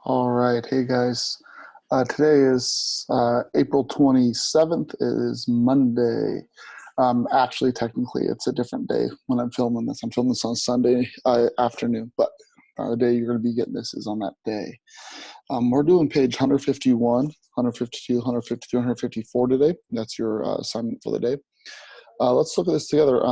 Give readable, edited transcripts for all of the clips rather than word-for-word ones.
All right, hey guys. Today is April 27th. It is Monday. Actually, technically, it's a different day when I'm filming this. I'm filming this on Sunday afternoon, but the day you're going to be getting this is on that day. We're doing page 151, 152, 153, 154 today. That's your assignment for the day. Let's look at this together.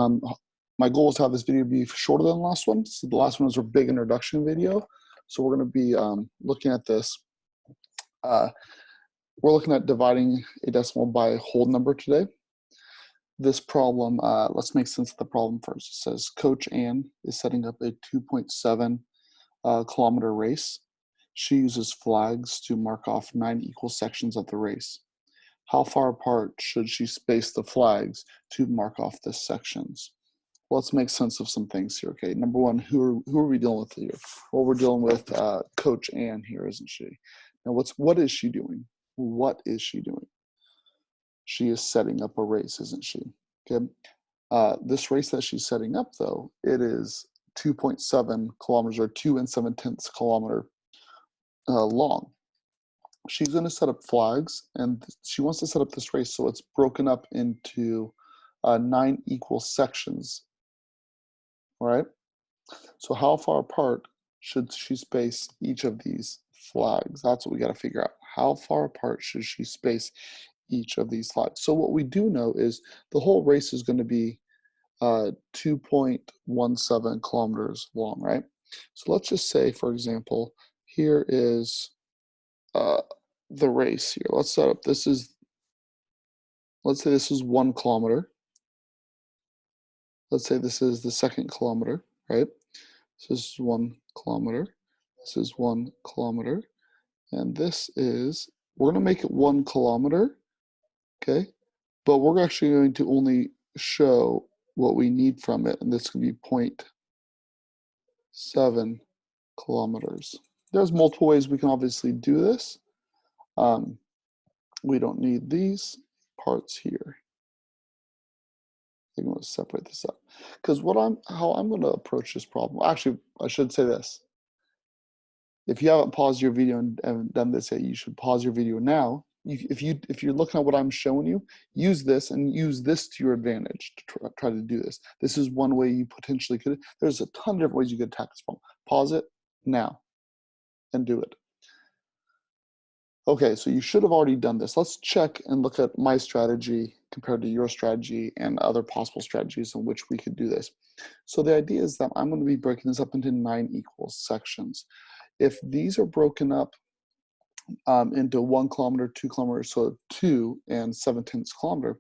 My goal is to have this video be shorter than the last one. So the last one was a big introduction video. So we're going to be looking at this. We're looking at dividing a decimal by a whole number today. This problem, let's make sense of the problem first. It says Coach Ann is setting up a 2.7 kilometer race. She uses flags to mark off 9 equal sections of the race. How far apart should she space the flags to mark off the sections? Let's make sense of some things here. Okay, number one, who are we dealing with here? Well, we're dealing with Coach Ann here, isn't she? Now, what is she doing? What is she doing? She is setting up a race, isn't she? Okay. This race that she's setting up, though, it is 2.7 kilometers or 2.7 kilometer long. She's going to set up flags, and she wants to set up this race so it's broken up into 9 equal sections. All right. So how far apart should she space each of these flags? That's what we got to figure out. How far apart should she space each of these flags? So what we do know is the whole race is going to be 2.17 kilometers long, right? So let's just say, for example, here is the race here. Let's set up, let's say this is 1 kilometer. Let's say this is the second kilometer, right? So this is 1 kilometer. This is 1 kilometer. And this is, we're going to make it 1 kilometer, okay? But we're actually going to only show what we need from it, and this could be 0.7 kilometers. There's multiple ways we can obviously do this. We don't need these parts here. I'm going to separate this up because how I'm going to approach this problem. Actually, I should say this. If you haven't paused your video and done this yet, you should pause your video now. If you're looking at what I'm showing you, use this and use this to your advantage to try to do this. This is one way you potentially could. There's a ton of different ways you could attack this problem. Pause it now and do it. Okay, so you should have already done this. Let's check and look at my strategy compared to your strategy and other possible strategies in which we could do this. So the idea is that I'm going to be breaking this up into 9 equal sections. If these are broken up into 1 kilometer, 2 kilometers, so 2.7 kilometer,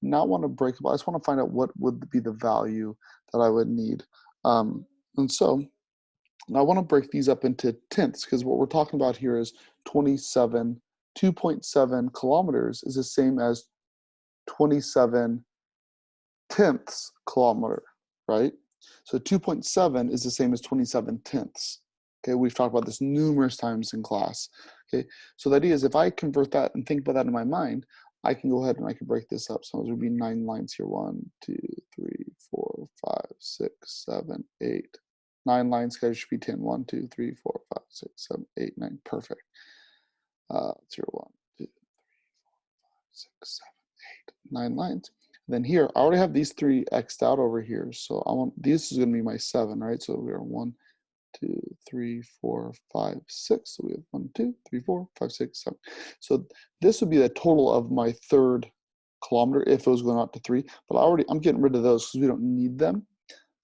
now I want to break up. I just want to find out what would be the value that I would need. And so I want to break these up into tenths because what we're talking about here is 2.7 kilometers is the same as 27 tenths kilometer, right? So 2.7 is the same as 27 tenths. Okay, we've talked about this numerous times in class. Okay, so the idea is if I convert that and think about that in my mind, I can go ahead and I can break this up. So there would be 9 lines here. 1, 2, 3, 4, 5, 6, 7, 8. 9 lines, guys, should be 10. 1, 2, 3, 4, 5, 6, 7, 8, 9. Perfect. 0, 1, 2, 3, 4, 5, 6, 7, 8. 9 lines. Then here, I already have these 3 x'd out over here. So I want, this is going to be my 7, right? So we are 1, 2, 3, 4, 5, 6. So we have 1, 2, 3, 4, 5, 6, 7. So this would be the total of my 3rd kilometer if it was going out to 3. But I'm getting rid of those because we don't need them.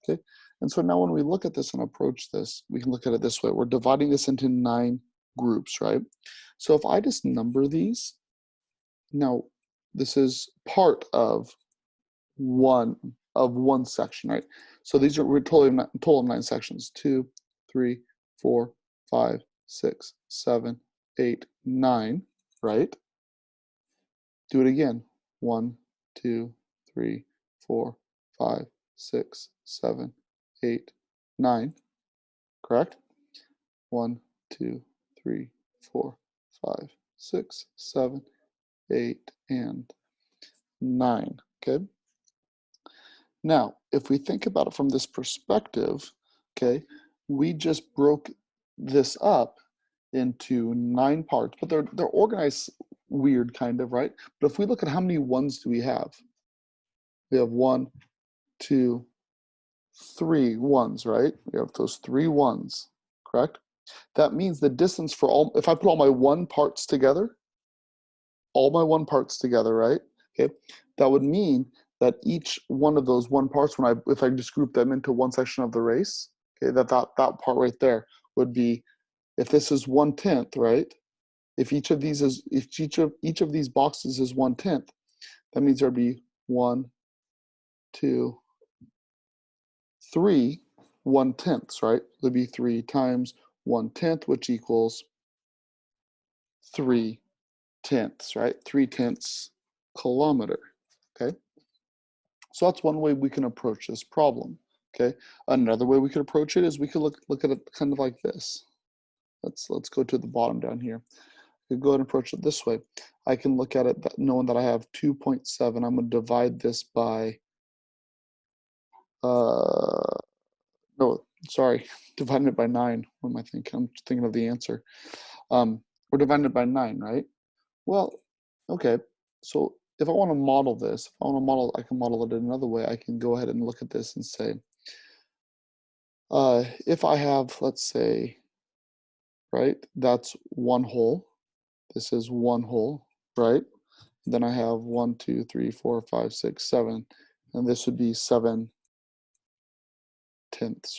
Okay. And so now when we look at this and approach this, we can look at it this way. We're dividing this into 9 groups, right? So if I just number these, now this is part of one section, right? So these are, we're total of 9 sections. 2, 3, 4, 5, 6, 7, 8, 9, right? Do it again. 1, 2, 3, 4, 5, 6, 7, 8, 9. Correct? 1, 2, 3, 4, 5, 6, 7, 8, and 9. Okay. Now, if we think about it from this perspective, okay, we just broke this up into 9 parts, but they're organized weird, kind of, right? But if we look at how many ones do we have? We have 1, 2, 3 ones, right? We have those 3 ones, correct? That means the distance for all, if I put all my 1 parts together, right? Okay, that would mean that each one of those 1 parts, if I just group them into one section of the race, okay, that part right there would be, if this is 1/10, right? If each of these boxes is 1/10, that means there'd be 1, 2, 3 1/10s, right? There'd be 3 times 1/10, which equals 3/10, right? 3/10 kilometer. Okay. So that's one way we can approach this problem. Okay. Another way we could approach it is we could look at it kind of like this. Let's go to the bottom down here. We could go ahead and approach it this way. I can look at it knowing that I have 2.7. I'm going to divide this by no, sorry, dividing it by 9. What am I thinking? I'm thinking of the answer. We're dividing it by 9, right? Well, okay. So if I want to model this, I can model it another way. I can go ahead and look at this and say, if I have, let's say, right, that's 1 whole. This is 1 whole, right? Then I have 1, 2, 3, 4, 5, 6, 7, and this would be 7/10,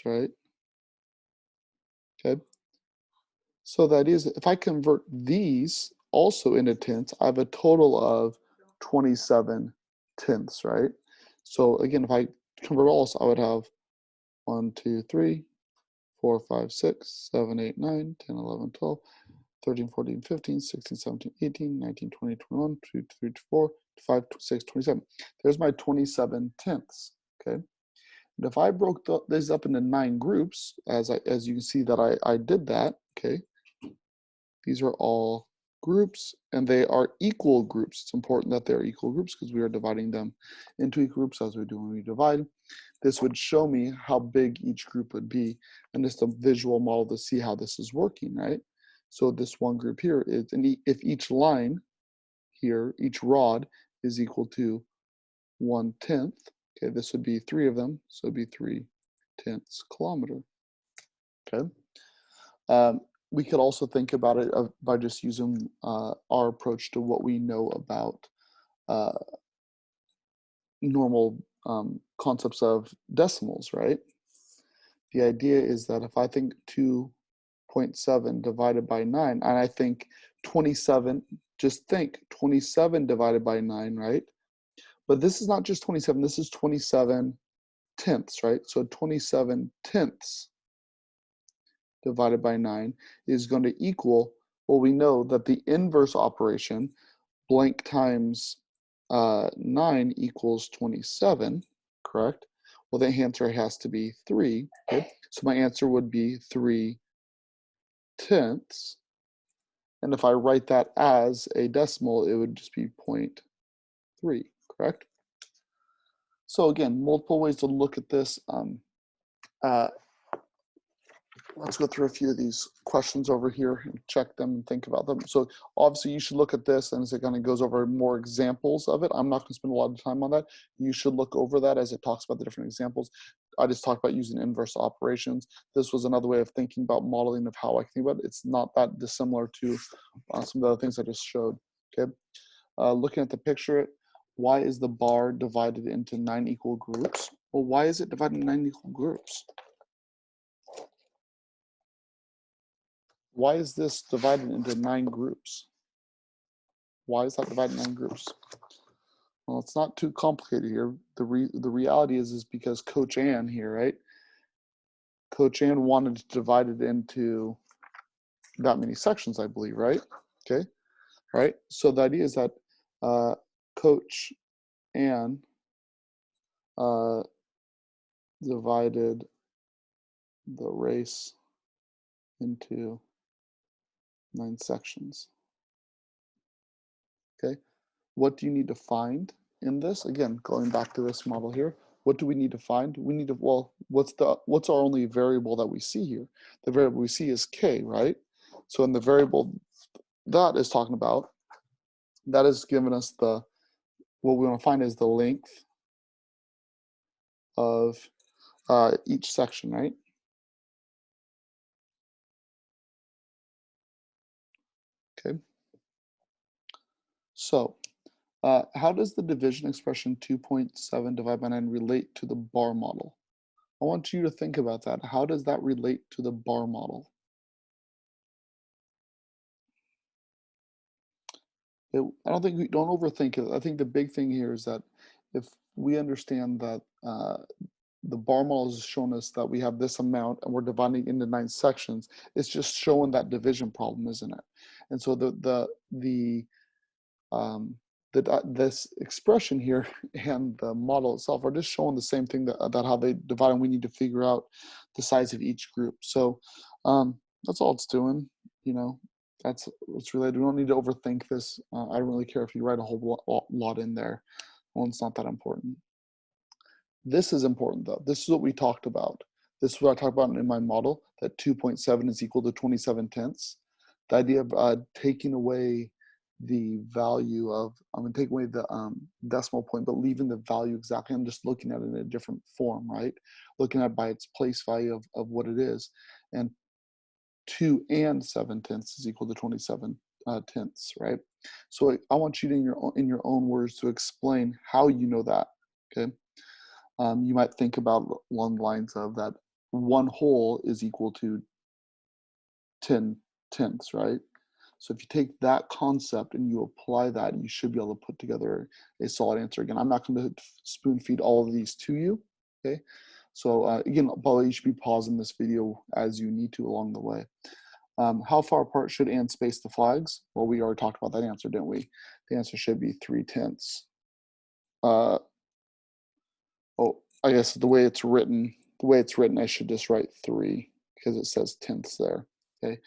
right? Okay. So that is, if I convert these also into tenths, I have a total of 27/10, right? So again, if I convert all, I would have 1, 2, 3, 4, 5, 6, 7, 8, 9, 10, 11, 12, 13, 14, 15, 16, 17, 18, 19, 20, 21, 22, 24, 25, 26, 27. There's my 27/10, okay? And if I broke these up into 9 groups, as you can see that I did that, okay? These are all groups, and they are equal groups. It's important that they're equal groups because we are dividing them into equal groups as we do when we divide. This would show me how big each group would be, and it's a visual model to see how this is working, right? So this one group here is, if each line here, each rod is equal to 1/10, okay, this would be 3 of them, so it'd be 3/10 kilometer, okay? We could also think about it by just using our approach to what we know about normal concepts of decimals, right? The idea is that if I think 2.7 divided by 9, and I think 27, just think 27 divided by 9, right? But this is not just 27, this is 27/10, right? So 27/10 divided by 9 is going to equal, well, we know that the inverse operation, blank times 9 equals 27, correct? Well, the answer has to be 3, okay? So my answer would be 3/10. And if I write that as a decimal, it would just be 0.3, correct? So again, multiple ways to look at this. Let's go through a few of these questions over here and check them and think about them. So obviously you should look at this, and as it kind of goes over more examples of it, I'm not going to spend a lot of time on that. You should look over that as it talks about the different examples. I just talked about using inverse operations. This was another way of thinking about modeling of how I think about it. It's not that dissimilar to some of the other things I just showed. Okay, looking at the picture, why is the bar divided into 9 equal groups? Well, why is it divided into 9 equal groups? Why is this divided into 9 groups? Why is that divided into 9 groups? Well, it's not too complicated here. The reality is because Coach Ann here, right? Coach Ann wanted to divide it into that many sections, I believe, right? Okay, right? So the idea is that Coach Ann divided the race into 9 sections. Okay, what do you need to find in this? Again, going back to this model here, what do we need to find? We need to, well, what's our only variable that we see here? The variable we see is k, right? So in the variable that is talking about, that is giving us the, what we want to find is the length of each section, right? Okay. So how does the division expression 2.7 divided by 9 relate to the bar model? I want you to think about that. How does that relate to the bar model? I don't think don't overthink it. I think the big thing here is that if we understand that the bar model has shown us that we have this amount and we're dividing into 9 sections, it's just showing that division problem, isn't it? And so this expression here and the model itself are just showing the same thing, that how they divide, and we need to figure out the size of each group. So that's all it's doing. You know, that's what's related. We don't need to overthink this. I don't really care if you write a whole lot in there. Well, it's not that important. This is important though. This is what we talked about. This is what I talked about in my model, that 2.7 is equal to 27 tenths. The idea of taking away the value of, I'm going to take away the decimal point, but leaving the value exactly. I'm just looking at it in a different form, right? Looking at it by its place value of what it is. And 2 and 7 tenths is equal to 27 tenths, right? So I want you to, in your own words, to explain how you know that, okay? You might think about along the lines of that 1 whole is equal to 10 tenths, right? So if you take that concept and you apply that, you should be able to put together a solid answer. Again, I'm not going to spoon feed all of these to you, okay? So again, probably you should be pausing this video as you need to along the way. How far apart should and space the flags? Well, we already talked about that answer, didn't we? The answer should be 3 tenths. Oh, I guess the way it's written, I should just write 3 because it says tenths there, okay?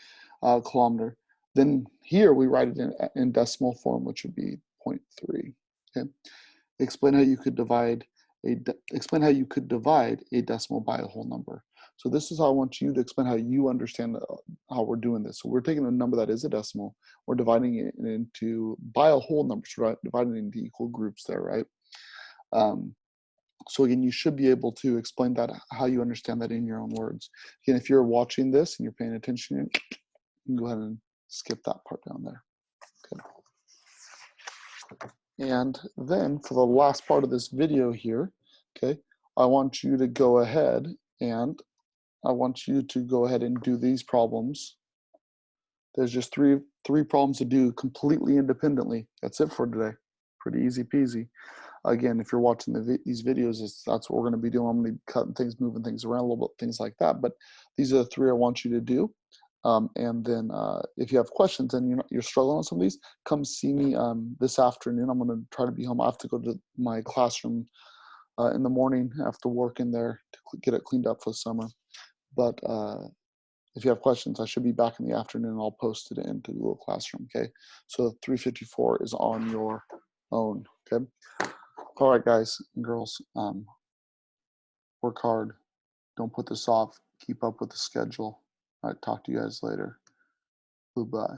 Kilometer. Then here we write it in decimal form, which would be 0.3, okay? Explain how you could divide a decimal by a whole number. So this is how I want you to explain how you understand how we're doing this. So we're taking a number that is a decimal, we're dividing it into by a whole number, so dividing it into equal groups there, right? So again, you should be able to explain that, how you understand that in your own words. Again, if you're watching this and you're paying attention, you can go ahead and skip that part down there. Okay. And then for the last part of this video here, okay, I want you to go ahead and do these problems. There's just three problems to do completely independently. That's it for today. Pretty easy peasy. Again, if you're watching these videos, that's what we're going to be doing. I'm going to be cutting things, moving things around a little bit, things like that. But these are the 3 I want you to do. And then if you have questions and you're struggling on some of these, come see me this afternoon. I'm going to try to be home. I have to go to my classroom in the morning after work in there to get it cleaned up for the summer. But if you have questions, I should be back in the afternoon. I'll post it into Google Classroom, okay? So 354 is on your own, okay? All right, guys and girls, work hard. Don't put this off. Keep up with the schedule. All right, talk to you guys later. Goodbye.